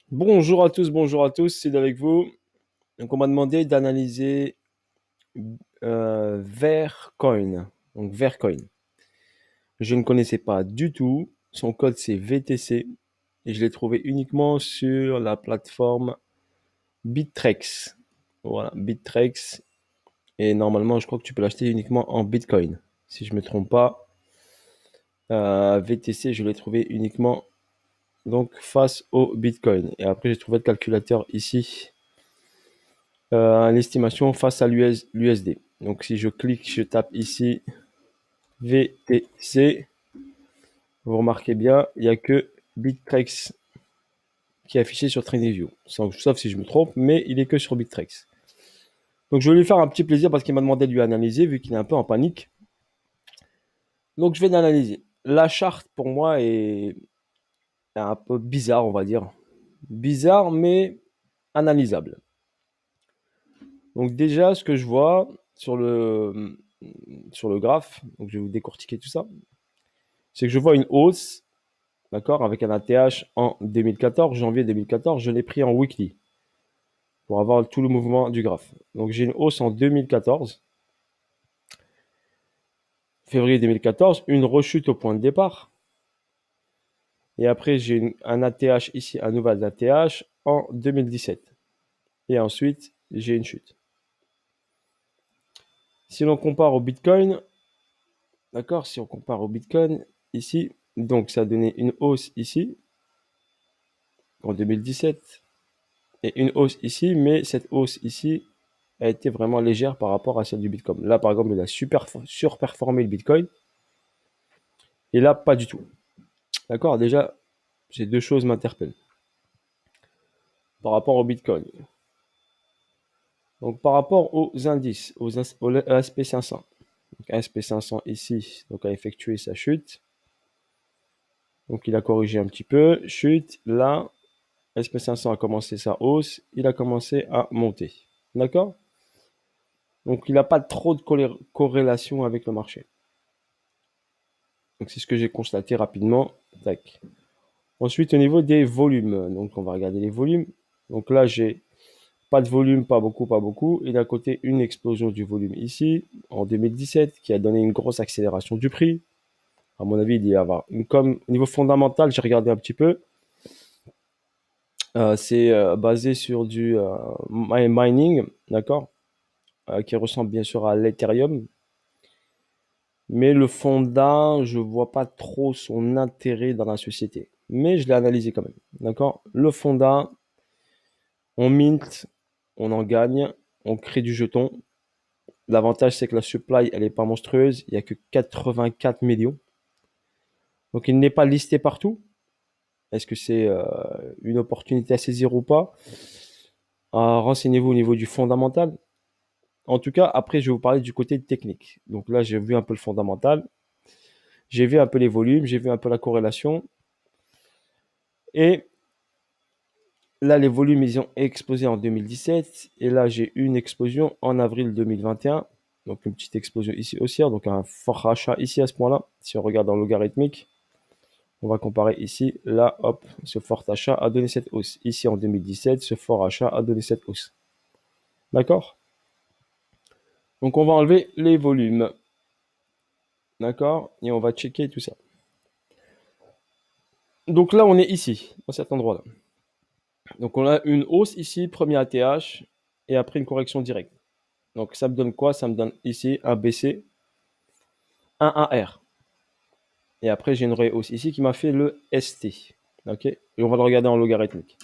Bonjour à tous, c'est avec vous. Donc, on m'a demandé d'analyser Vercoin. Donc, Vercoin. Je ne connaissais pas du tout. Son code, c'est VTC. Et je l'ai trouvé uniquement sur la plateforme Bittrex. Voilà, Bittrex. Et normalement, je crois que tu peux l'acheter uniquement en Bitcoin. Si je ne me trompe pas, VTC, je l'ai trouvé uniquement donc face au Bitcoin. Et après, j'ai trouvé le calculateur ici l'estimation face à l'USD. Donc si je clique, je tape ici VTC, vous remarquez bien, il n'y a que Bittrex qui est affiché sur TradingView. Sauf si je me trompe, mais il est que sur Bittrex. Donc je vais lui faire un petit plaisir parce qu'il m'a demandé de lui analyser vu qu'il est un peu en panique. Donc je vais l'analyser. La charte pour moi est un peu bizarre, on va dire. Bizarre mais analysable. Donc déjà, ce que je vois sur le graphe, donc je vais vous décortiquer tout ça, c'est que je vois une hausse, d'accord, avec un ATH en 2014, janvier 2014, je l'ai pris en weekly pour avoir tout le mouvement du graphe. Donc j'ai une hausse en 2014, février 2014, une rechute au point de départ. Et après, j'ai un ATH ici, un nouvel ATH en 2017. Et ensuite, j'ai une chute. Si l'on compare au Bitcoin, d'accord, si on compare au Bitcoin, ici, donc ça a donné une hausse ici, en 2017, et une hausse ici, mais cette hausse ici a été vraiment légère par rapport à celle du Bitcoin. Là, par exemple, il a surperformé le Bitcoin, et là, pas du tout. D'accord. Déjà, ces deux choses m'interpellent par rapport au Bitcoin. Donc, par rapport aux indices, au SP500. Donc, SP500 ici, donc, a effectué sa chute. Donc, il a corrigé un petit peu. Chute, là, SP500 a commencé sa hausse. Il a commencé à monter. D'accord. Donc, il n'a pas trop de corrélation avec le marché. Donc, c'est ce que j'ai constaté rapidement. Tac. Ensuite, au niveau des volumes, donc on va regarder les volumes. Donc là, j'ai pas de volume, pas beaucoup, pas beaucoup. Et d'un côté, une explosion du volume ici, en 2017, qui a donné une grosse accélération du prix. À mon avis, il y avoir une comme au niveau fondamental, j'ai regardé un petit peu. C'est basé sur du mining, d'accord, qui ressemble bien sûr à l'Ethereum. Mais le fonda, je vois pas trop son intérêt dans la société. Mais je l'ai analysé quand même, d'accord. Le fonda, on mint, on en gagne, on crée du jeton. L'avantage, c'est que la supply, elle est pas monstrueuse. Il y a que 84 millions. Donc, il n'est pas listé partout. Est-ce que c'est une opportunité à saisir ou pas? Renseignez-vous au niveau du fondamental. En tout cas, après, je vais vous parler du côté technique. Donc là, j'ai vu un peu le fondamental. J'ai vu un peu les volumes. J'ai vu un peu la corrélation. Et là, les volumes, ils ont explosé en 2017. Et là, j'ai eu une explosion en avril 2021. Donc, une petite explosion ici haussière. Donc, un fort rachat ici à ce point-là. Si on regarde en logarithmique, on va comparer ici. Là, hop, ce fort achat a donné cette hausse. Ici, en 2017, ce fort achat a donné cette hausse. D'accord. Donc, on va enlever les volumes. D'accord. Et on va checker tout ça. Donc là, on est ici, à cet endroit-là. Donc, on a une hausse ici, premier ATH, et après une correction directe. Donc, ça me donne quoi? Ça me donne ici un BC, un AR. Et après, j'ai une rehausse ici qui m'a fait le ST. OK. Et on va le regarder en logarithmique.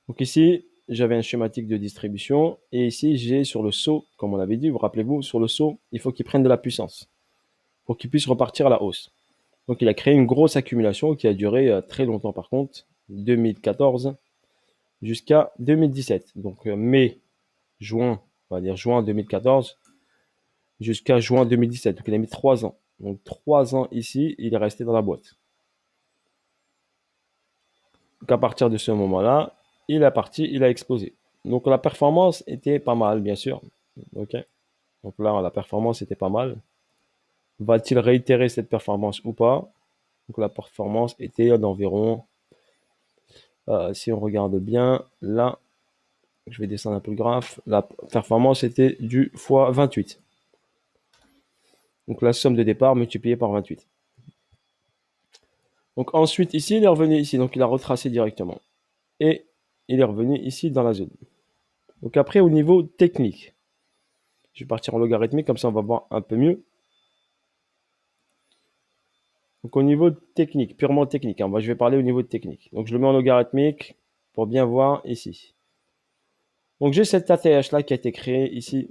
Donc ici, j'avais un schématique de distribution. Et ici, j'ai sur le saut, comme on avait dit, vous rappelez-vous, sur le saut, il faut qu'il prenne de la puissance pour qu'il puisse repartir à la hausse. Donc il a créé une grosse accumulation qui a duré très longtemps par contre, 2014 jusqu'à 2017. Donc mai, juin, on va dire juin 2014 jusqu'à juin 2017. Donc il a mis 3 ans. Donc 3 ans ici, il est resté dans la boîte. Donc à partir de ce moment-là, il est parti, il a explosé. Donc la performance était pas mal, bien sûr. Ok. Donc là, la performance était pas mal. Va-t-il réitérer cette performance ou pas? Donc la performance était d'environ Si on regarde bien, là, je vais descendre un peu le graphe. La performance était du fois 28. Donc la somme de départ multipliée par 28. Donc ensuite, ici, il est revenu ici. Donc il a retracé directement. Et il est revenu ici dans la zone. Donc après, au niveau technique, je vais partir en logarithmique, comme ça on va voir un peu mieux. Donc au niveau technique, purement technique, hein, moi je vais parler au niveau technique. Donc je le mets en logarithmique pour bien voir ici. Donc j'ai cette ATH là qui a été créée ici.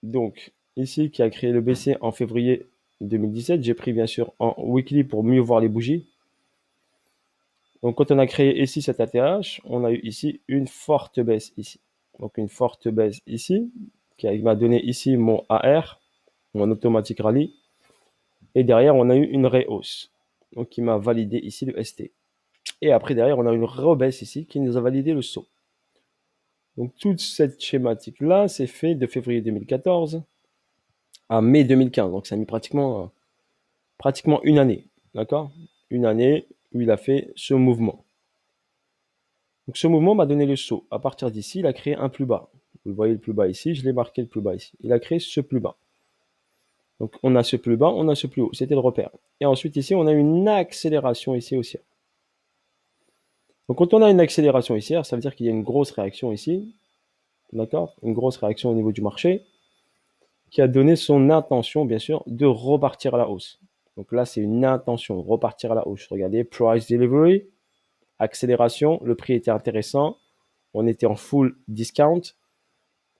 Donc ici qui a créé le BC en février 2017. J'ai pris bien sûr en weekly pour mieux voir les bougies. Donc quand on a créé ici cette ATH, on a eu ici une forte baisse ici. Donc une forte baisse ici qui m'a donné ici mon AR, mon automatic rally. Et derrière on a eu une rehausse. Donc qui m'a validé ici le ST. Et après, derrière, on a une rebaisse ici qui nous a validé le saut. Donc, toute cette schématique-là, c'est fait de février 2014 à mai 2015. Donc, ça a mis pratiquement une année. D'accord? Une année où il a fait ce mouvement. Donc, ce mouvement m'a donné le saut. À partir d'ici, il a créé un plus bas. Vous voyez le plus bas ici, je l'ai marqué le plus bas ici. Il a créé ce plus bas. Donc, on a ce plus bas, on a ce plus haut. C'était le repère. Et ensuite, ici, on a une accélération ici aussi. Donc, quand on a une accélération haussière, ça veut dire qu'il y a une grosse réaction ici. D'accord? Une grosse réaction au niveau du marché qui a donné son intention, bien sûr, de repartir à la hausse. Donc là, c'est une intention, repartir à la hausse. Regardez, price delivery, accélération, le prix était intéressant. On était en full discount,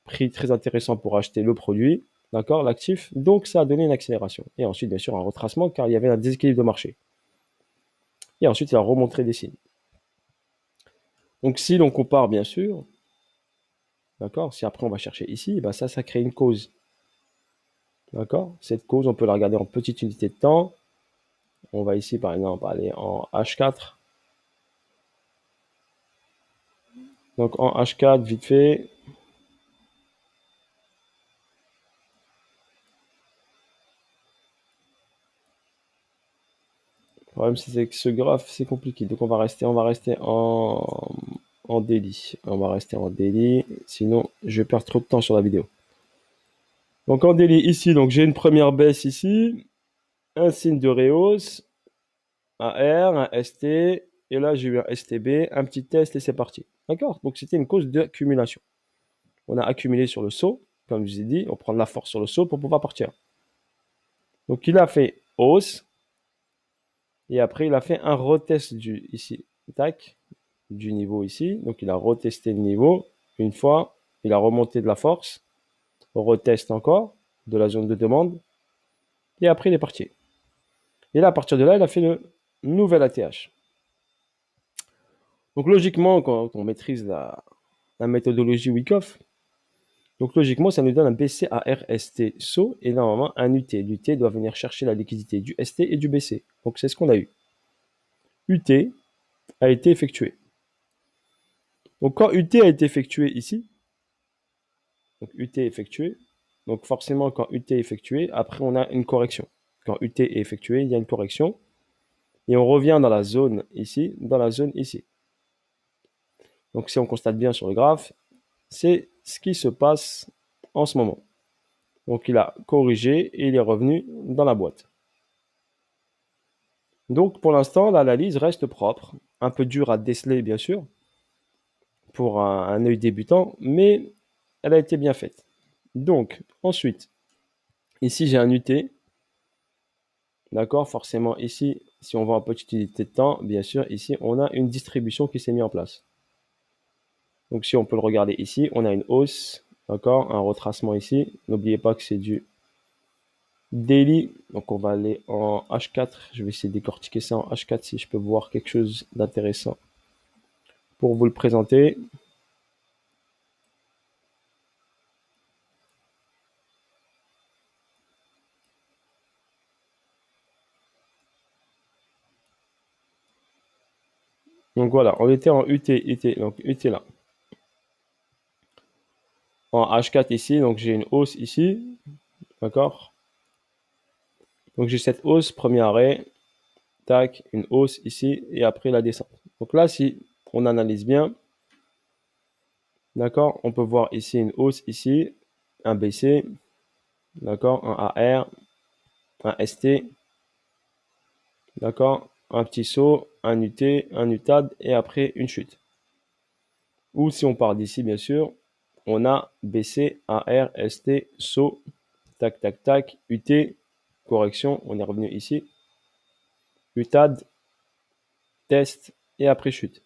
prix très intéressant pour acheter le produit, d'accord, l'actif. Donc, ça a donné une accélération. Et ensuite, bien sûr, un retracement car il y avait un déséquilibre de marché. Et ensuite, il a remontré des signes. Donc, si l'on compare, bien sûr, d'accord, si après on va chercher ici, ben ça crée une cause. D'accord? Cette cause, on peut la regarder en petite unité de temps. On va ici, par exemple, aller en H4. Donc, en H4, vite fait. Le problème, c'est que ce graphe, c'est compliqué. Donc, on va rester en daily. On va rester en daily. Sinon, je vais perdre trop de temps sur la vidéo. Donc, en daily, ici, donc j'ai une première baisse ici. Un signe de rehausse. Un R, un ST. Et là, j'ai eu un STB, un petit test et c'est parti. D'accord? Donc, c'était une cause d'accumulation. On a accumulé sur le saut. Comme je vous ai dit, on prend de la force sur le saut pour pouvoir partir. Donc, il a fait hausse. Et après, il a fait un retest ici. Tac. Du niveau ici. Donc, il a retesté le niveau. Une fois, il a remonté de la force. On reteste encore de la zone de demande. Et après, il est parti. Et là, à partir de là, il a fait le nouvel ATH. Donc, logiquement, quand on maîtrise la méthodologie Wyckoff, donc logiquement, ça nous donne un BC à RST saut et normalement un UT. L'UT doit venir chercher la liquidité du ST et du BC. Donc, c'est ce qu'on a eu. UT a été effectué. Donc, quand UT a été effectué ici, donc UT est effectué, donc forcément, quand UT est effectué, après, on a une correction. Quand UT est effectué, il y a une correction. Et on revient dans la zone ici, dans la zone ici. Donc, si on constate bien sur le graphe, c'est ce qui se passe en ce moment. Donc, il a corrigé et il est revenu dans la boîte. Donc, pour l'instant, l'analyse reste propre. Un peu dur à déceler, bien sûr, pour un œil débutant, mais elle a été bien faite. Donc, ensuite, ici, j'ai un UT. D'accord? Forcément, ici, si on va en petite unité de temps, bien sûr, ici, on a une distribution qui s'est mise en place. Donc, si on peut le regarder ici, on a une hausse, d'accord? Un retracement ici. N'oubliez pas que c'est du daily. Donc, on va aller en H4. Je vais essayer de décortiquer ça en H4 si je peux voir quelque chose d'intéressant pour vous le présenter. Donc voilà, on était en UT, donc UT là. En H4 ici, donc j'ai une hausse ici, d'accord? Donc j'ai cette hausse, premier arrêt, tac, une hausse ici, et après la descente. Donc là, si On analyse bien. D'accord? On peut voir ici une hausse, ici, un BC, d'accord? Un AR, un ST, d'accord? Un petit saut, un UT, un UTAD et après une chute. Ou si on part d'ici, bien sûr, on a BC, AR, ST, saut, tac, tac, tac, UT, correction, on est revenu ici, UTAD, test et après chute.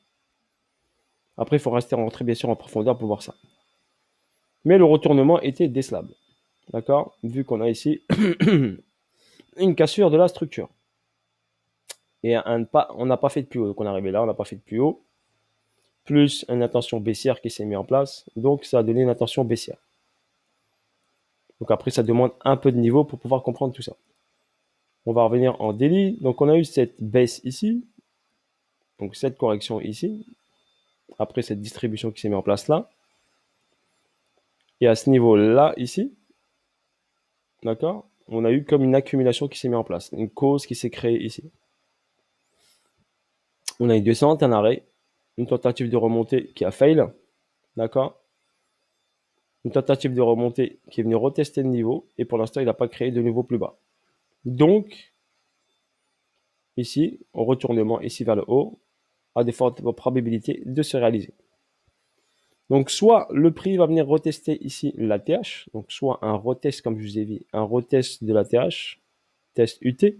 Après, il faut rester rentré bien sûr en profondeur pour voir ça. Mais le retournement était décelable. D'accord? Vu qu'on a ici une cassure de la structure. Et on n'a pas fait de plus haut. Donc on est arrivé là, on n'a pas fait de plus haut. Plus une intention baissière qui s'est mise en place. Donc ça a donné une intention baissière. Donc après, ça demande un peu de niveau pour pouvoir comprendre tout ça. On va revenir en daily. Donc on a eu cette baisse ici. Donc cette correction ici. Après cette distribution qui s'est mise en place là. Et à ce niveau-là, ici, d'accord, on a eu comme une accumulation qui s'est mise en place. Une cause qui s'est créée ici. On a une descente, un arrêt, une tentative de remontée qui a fail, d'accord. Une tentative de remontée qui est venue retester le niveau, et pour l'instant, il n'a pas créé de niveau plus bas. Donc, ici, au retournement, ici vers le haut, a des fortes probabilités de se réaliser. Donc, soit le prix va venir retester ici la TH, donc soit un retest, comme je vous ai dit, un retest de la TH, test UT,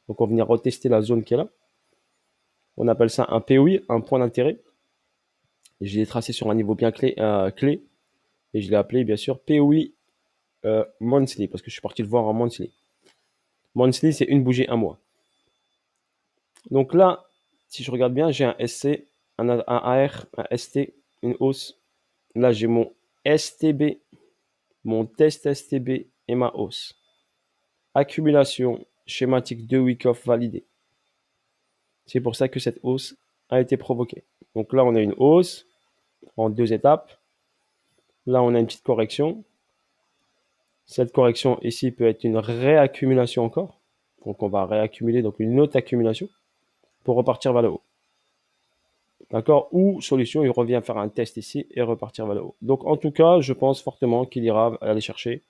donc on va venir retester la zone qui est là. On appelle ça un POI, un point d'intérêt. Je l'ai tracé sur un niveau bien clé, et je l'ai appelé bien sûr POI monthly, parce que je suis parti le voir en monthly. Monthly, c'est une bougie un mois. Donc là, si je regarde bien, j'ai un SC, un AR, un ST, une hausse. Là, j'ai mon STB, mon test STB et ma hausse. Accumulation schématique de week off validée. C'est pour ça que cette hausse a été provoquée. Donc là, on a une hausse en 2 étapes. Là, on a une petite correction. Cette correction ici peut être une réaccumulation encore. Donc on va réaccumuler, donc une autre accumulation pour repartir vers le haut. D'accord? Ou solution, il revient faire un test ici et repartir vers le haut. Donc en tout cas, je pense fortement qu'il ira aller chercher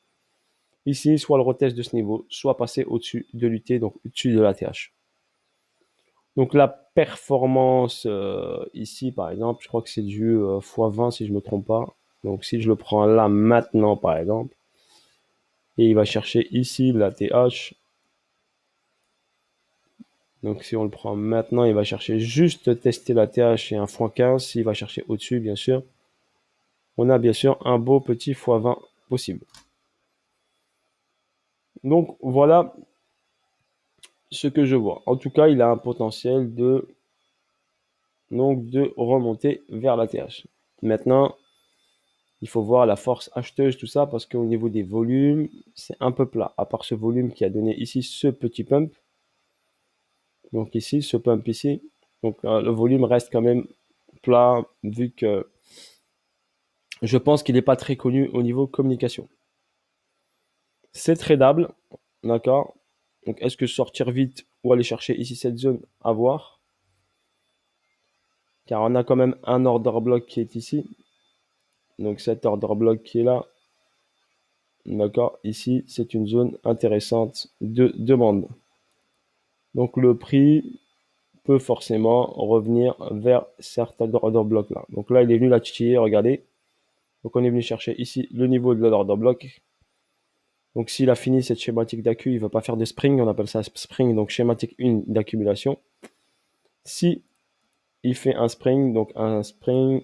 ici, soit le retest de ce niveau, soit passer au-dessus de l'UT, donc au-dessus de la TH. Donc la performance ici, par exemple, je crois que c'est du x20 si je ne me trompe pas. Donc si je le prends là maintenant, par exemple, et il va chercher ici la TH. Donc si on le prend maintenant, il va chercher juste tester la TH et un x15. S'il va chercher au-dessus, bien sûr, on a bien sûr un beau petit x20 possible. Donc voilà ce que je vois. En tout cas, il a un potentiel de remonter vers la TH. Maintenant, il faut voir la force acheteuse, tout ça, parce qu'au niveau des volumes, c'est un peu plat. À part ce volume qui a donné ici ce petit pump. Donc ici, ce pump ici. Donc le volume reste quand même plat, vu que je pense qu'il n'est pas très connu au niveau communication. C'est tradable, d'accord. Donc est-ce que sortir vite ou aller chercher ici cette zone à voir? Car on a quand même un order block qui est ici. Donc cet order block qui est là, d'accord, ici c'est une zone intéressante de demande. Donc le prix peut forcément revenir vers certains order block là. Donc là il est venu la titiller, regardez. Donc on est venu chercher ici le niveau de l'order block. Donc s'il a fini cette schématique d'accu, il ne va pas faire de spring, on appelle ça spring, donc schématique 1 d'accumulation. Si il fait un spring, donc un spring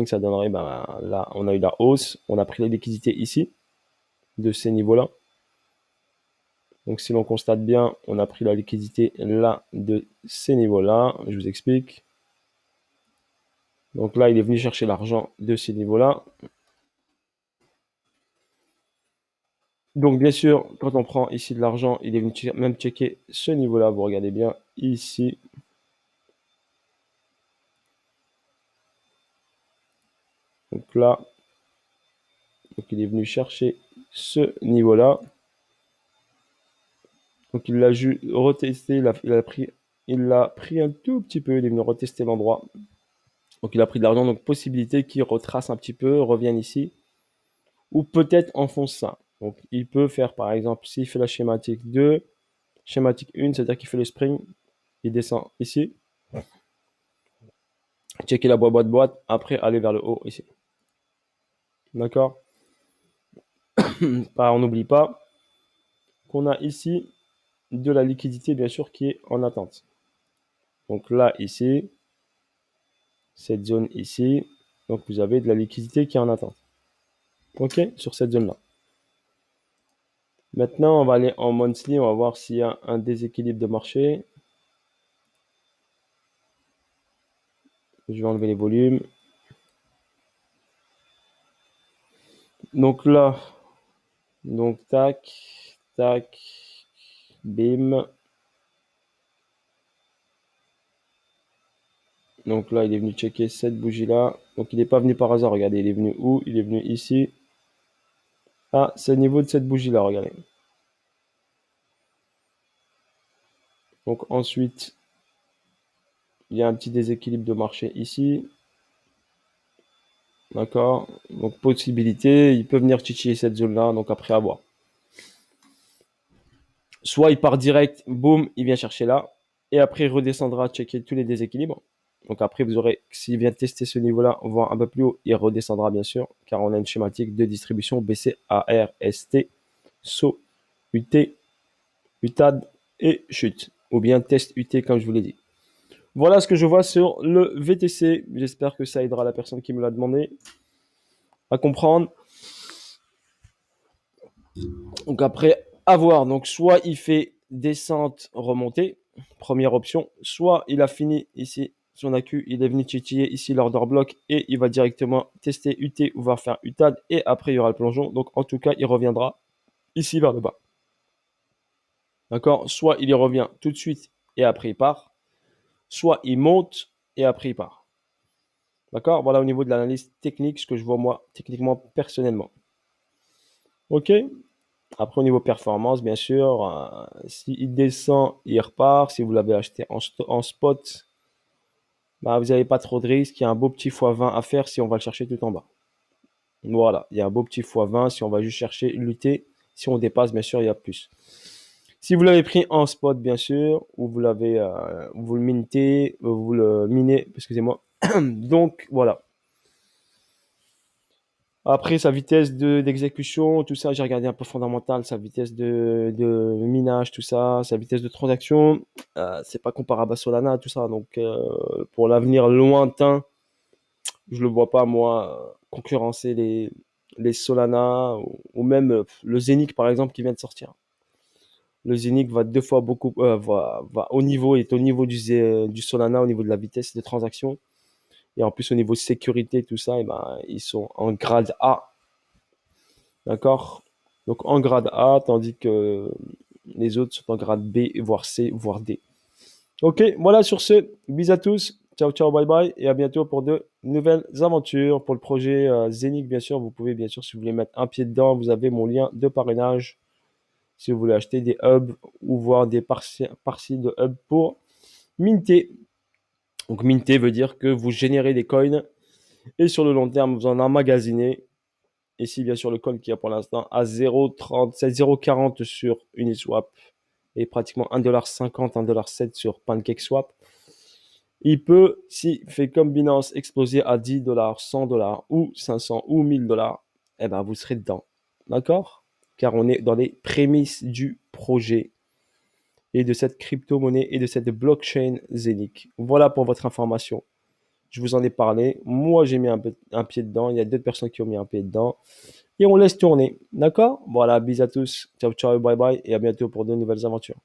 ça donnerait, ben, là on a eu la hausse, on a pris la liquidité ici, de ces niveaux-là. Donc si l'on constate bien, on a pris la liquidité là, de ces niveaux-là, je vous explique. Donc là, il est venu chercher l'argent de ces niveaux-là. Donc bien sûr, quand on prend ici de l'argent, il est venu même checker ce niveau-là, vous regardez bien ici. Donc là, donc il est venu chercher ce niveau-là. Donc il l'a retesté, il l'a pris un tout petit peu, il est venu retester l'endroit. Donc il a pris de l'argent, donc possibilité qu'il retrace un petit peu, revienne ici, ou peut-être enfonce ça. Donc il peut faire par exemple, s'il fait la schématique 2, schématique 1, c'est-à-dire qu'il fait le spring, il descend ici, checker la boîte, après aller vers le haut ici. D'accord. On n'oublie pas qu'on a ici de la liquidité, bien sûr, qui est en attente. Donc là, ici, cette zone ici, donc vous avez de la liquidité qui est en attente. OK, sur cette zone-là. Maintenant, on va aller en monthly, on va voir s'il y a un déséquilibre de marché. Je vais enlever les volumes. Donc là, donc tac, tac, bim. Donc là, il est venu checker cette bougie-là. Donc il n'est pas venu par hasard, regardez, il est venu où? Il est venu ici. Ah, c'est au niveau de cette bougie-là, regardez. Donc ensuite, il y a un petit déséquilibre de marché ici. D'accord. Donc possibilité, il peut venir titiller cette zone-là, donc après avoir. Soit il part direct, boum, il vient chercher là, et après il redescendra checker tous les déséquilibres. Donc après vous aurez, s'il vient tester ce niveau-là, voir un peu plus haut, il redescendra bien sûr, car on a une schématique de distribution BC, AR, ST, SO, UT, UTAD et chute, ou bien test UT comme je vous l'ai dit. Voilà ce que je vois sur le VTC. J'espère que ça aidera la personne qui me l'a demandé à comprendre. Donc après, à voir. Donc soit il fait descente remontée, première option, soit il a fini ici son accu, il est venu titiller ici l'order block et il va directement tester UT ou va faire UTAD et après il y aura le plongeon. Donc en tout cas, il reviendra ici vers le bas. D'accord. Soit il y revient tout de suite et après il part, soit il monte et après il part. D'accord. Voilà au niveau de l'analyse technique, ce que je vois moi techniquement personnellement. Ok. Après, au niveau performance, bien sûr, s'il descend, il repart. Si vous l'avez acheté en spot, bah, vous n'avez pas trop de risques. Il y a un beau petit x20 à faire si on va le chercher tout en bas. Voilà, il y a un beau petit x20 si on va juste chercher lutter. Si on dépasse, bien sûr, il y a plus. Si vous l'avez pris en spot, bien sûr, ou vous l'avez, vous le mintez, vous le minez, excusez-moi. Donc, voilà. Après, sa vitesse d'exécution, tout ça, j'ai regardé un peu fondamental, sa vitesse de minage, tout ça, sa vitesse de transaction, c'est pas comparable à Solana, tout ça. Donc, pour l'avenir lointain, je le vois pas, moi, concurrencer les Solana ou même le Zenic, par exemple, qui vient de sortir. Le Zenic va deux fois beaucoup, va au niveau, est au niveau du Solana, au niveau de la vitesse de transaction. Et en plus, au niveau de sécurité, tout ça, et ben, ils sont en grade A. D'accord? Donc en grade A, tandis que les autres sont en grade B, voire C, voire D. Ok, voilà sur ce. Bis à tous. Ciao, ciao, bye bye. Et à bientôt pour de nouvelles aventures. Pour le projet Zenic, bien sûr, vous pouvez, bien sûr, si vous voulez mettre un pied dedans, vous avez mon lien de parrainage. Si vous voulez acheter des hubs ou voir des parties de hubs pour minter. Donc minter veut dire que vous générez des coins et sur le long terme, vous en emmagasinez. Ici, bien sûr, le coin qui est pour l'instant à 0,37, 0,40 sur Uniswap et pratiquement 1,50$, 1,7$ sur PancakeSwap. Il peut, s'il fait comme Binance, exploser à 10$, 100$ ou 500 ou 1000$, eh ben, vous serez dedans. D'accord? Car on est dans les prémices du projet et de cette crypto-monnaie et de cette blockchain Zenic. Voilà pour votre information. Je vous en ai parlé. Moi, j'ai mis un pied dedans. Il y a d'autres personnes qui ont mis un pied dedans. Et on laisse tourner. D'accord? Voilà, bis à tous. Ciao, ciao, bye bye. Et à bientôt pour de nouvelles aventures.